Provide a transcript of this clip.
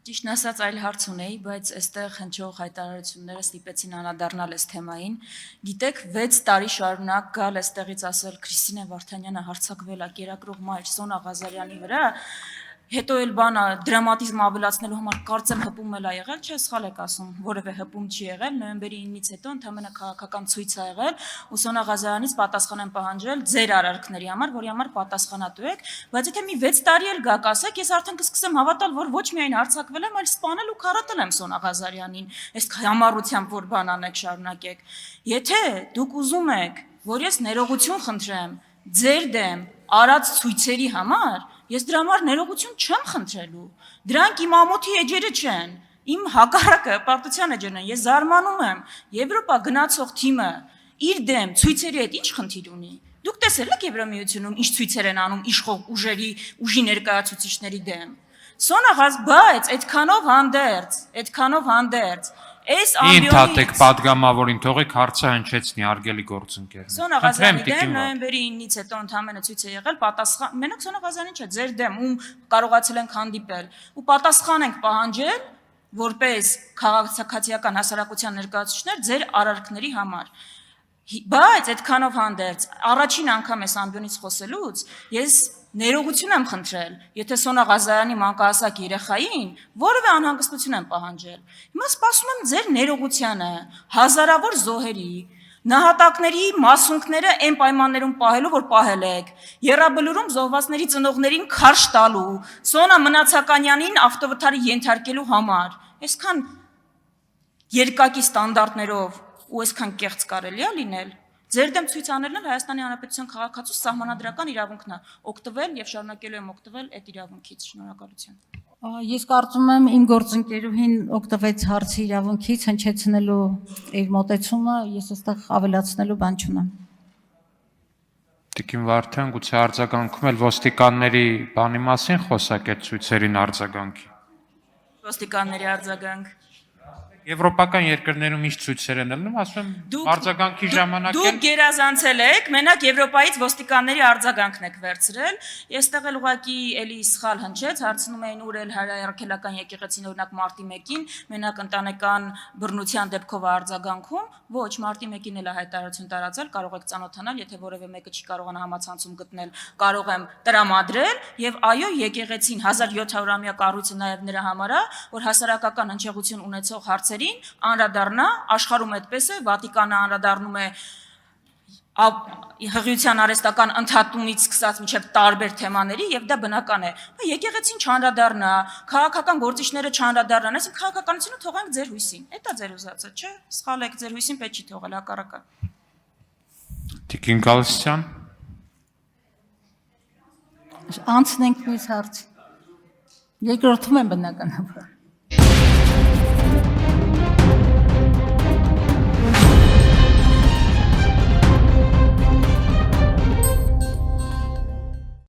Ճիշտն ասած այլ հարց ունեի, բայց այստեղ հնչող հայտարարությունները ստիպեցին անդրադառնալ այս թեմային։ Գիտեք, 6 տարի շարունակ գալ այստեղից ասել Քրիստինե Վարդանյանը հարձակվել է կերակրող մայր Սոնա Ղազարյանի վրա, հետո էլ բանը դրամատիզմ ավելացնելու համար կարծեմ հպում էլ է եղել, չէ, սխալ եք ասում, որևէ հպում չի եղել, նոյեմբերի 9-ից հետո ընդհանրապես քաղաքական ցույց է եղել, ու Սոնա Ղազարյանից պատասխան են պահանջել ձեր արարքների համար, որի համար պատասխանատու եք, բայց եթե մի 6 տարի էլ գաք ասեք, ես արդեն կսկսեմ հավատալ, որ ոչ միայն հարձակվել եմ, այլ սպանել ու քարատել եմ Սոնա Ղազարյանին, այս համառությամբ որ բան անեք շարունակեք։ Եթե դուք ուզում եք, որ ես ներողություն խնդրեմ ձեր դեմ արած ցույցերի համար, ես դրա համար ներողություն չեմ խնդրելու։ Դրանք իմ ամոթի էջերը չեն, իմ հակառակը պարտության էջերն են։ Ես զարմանում եմ, Եվրոպա գնացող թիմը իր դեմ ցույցերի հետ ինչ խնդիր ունի։ Դուք տեսել եք Եվրամիությունում ինչ ցույցեր են անում իշխող ուժի ներկայացուցիչների դեմ։ Սոնա Ղազարյանը, բայց այդքանով հանդերձ այս ամբիոնից Ինթատեք падգամավորին թողեք հարցը հնչեցնի արգելի գործընկեր։ Սոնա Ղազարյանի դեմ նոյեմբերի 9-ից հետո ընդհանրապես ցույց է եղել պատասխան, մենակ Սոնա Ղազարյանին չէ, ձեր դեմ ում կարողացել ենք հանդիպել ու պատասխան ենք պահանջել որպես քաղաքացիական հասարակության ներկայացուցիչներ ձեր արարքների համար։ Բայց այդքանով հանդերձ առաջին անգամ այս ամբիոնից խոսելուց ես ներողություն եմ խնդրել, եթե Սոնա Ղազարյանի մանկահասակ երեխային որևէ անհանգստություն եմ պահանջել։ Հիմա սպասում եմ ձեր ներողությանը, հազարավոր զոհերի, նահատակների մասունքները այն պայմաններում պահելու, որ պահել եք, Եռաբլուրում զոհվածների ծնողներին քարշ տալու, Սոնա Մնացականյանին ավտովթարի ենթարկելու համար։ Այսքան երկակի ստանդարտներով ու այսքան կեղծ կարելի է լինել։ Ձեր դեմ ցույց աներն էլ Հայաստանի Հանրապետության քաղաքացու սահմանադրական իրավունքն է, օգտվել եւ շարունակելու եմ օգտվել այդ իրավունքից։ Շնորհակալություն։ Ես կարծում եմ իմ գործընկերուհին օգտվեց հարցի իրավունքից հնչեցնելու իր մոտեցումը, ես այստեղ ավելացնելու բան չունեմ։ Տիկին Վարդան, գուցե արձագանքում էլ ոստիկանների բանի մասին խոսակ այդ ցույցերին արձագանքի։ Ոստիկանների արձագանք։ Եվրոպական երկրներում ինչ ցույցեր են ելնում, ասում եմ, արձագանքի ժամանակ դուք գերազանցել եք, մենակ Եվրոպայից ոստիկանների արձագանքն եք վերցրել։ Այստեղ էլ ուղղակի էլի սխալ հնչեց, հարցնում էին ուր էլ հայրաքելական եկեղեցին օրինակ մարտի 1-ին, մենակ ընտանեկան բռնության դեպքով արձագանքում, ոչ, մարտի 1-ին էլ հայտարարություն տարածել, կարող եք ծանոթանալ, եթե որևէ մեկը չի կարողանա համացանցում գտնել, կարող եմ տրամադրել եւ այո, եկեղեցին 1700-ամյա կառույցը նաեւ նրա համար է, որ հասարակական հնչեղություն ունեցող հարցերին անդրադառնա, աշխարհում այդպես է, Վատիկանը անդրադառնում է հղիության արհեստական ընդհատումից սկսած մինչև տարբեր թեմաների եւ դա բնական է։ Եկեղեցին չանդրադառնա, քաղաքական գործիչները չանդրադառնան, այսինքն քաղաքականությունը թողանք ձեր հույսին։ Դա ձեր ուզածը, չէ՞։ Սխալ եք, ձեր հույսին պետք չի թողել, հակառակը։ Տիկին Գալստյան։ Անցնենք մյուս հարց։ Երկրորդում եմ բնականաբար։